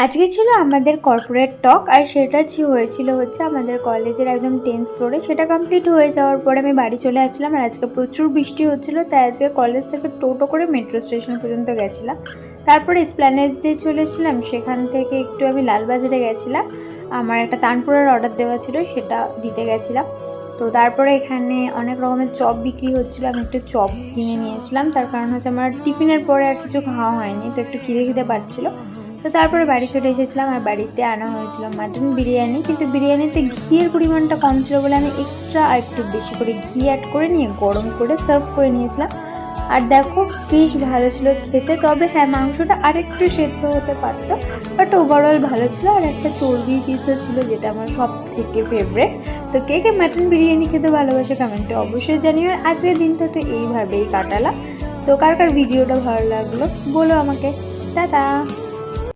আজকে ছিল আমাদের কর্পোরেট টক, আর সেটা হয়েছিল হচ্ছে আমাদের কলেজের একদম 10th ফ্লোরে। সেটা কমপ্লিট হয়ে যাওয়ার পরে আমি বাড়ি চলে আসছিলাম, আর আজকে প্রচুর বৃষ্টি হচ্ছিল, তাই আজকে কলেজ থেকে টোটো করে মেট্রো স্টেশন পর্যন্ত গেছিলাম। তারপরে এসপ্ল্যানেডে চলে এসেছিলাম, সেখান থেকে একটু আমি লালবাজারে গেছিলাম। আমার একটা তানপুরার অর্ডার দেওয়া ছিল, সেটা দিতে গেছিলাম। তো তারপরে এখানে অনেক রকমের চপ বিক্রি হচ্ছিলো, আমি একটু চপ কিনে নিয়েছিলাম। তার কারণ হচ্ছে আমার টিফিনের পরে আর কিছু খাওয়া হয়নি, তো একটু খিদে খিদে পাচ্ছিলো। তো তারপরে বাড়ি চলে এসেছিলাম, আর বাড়িতে আনা হয়েছিল মাটন বিরিয়ানি। কিন্তু বিরিয়ানিতে ঘিয়ের পরিমাণটা কম ছিল বলে আমি এক্সট্রা আর একটু বেশি করে ঘি অ্যাড করে নিয়ে গরম করে সার্ভ করে নিয়েছিলাম। আর দেখো বেশ ভালো ছিল খেতে, তবে হ্যাঁ মাংসটা আরেকটু সেদ্ধ হতে পারতো, বাট ওভারঅল ভালো ছিল। আর একটা চর্বি পিসও ছিল, যেটা আমার সব থেকে ফেভারেট। তো কে কে মাটন বিরিয়ানি খেতে ভালোবাসে কমেন্টে অবশ্যই জানিও। আজকের দিনটা তো এইভাবেই কাটালাম। তো কার কার ভিডিওটা ভালো লাগলো বলো আমাকে। টাটা।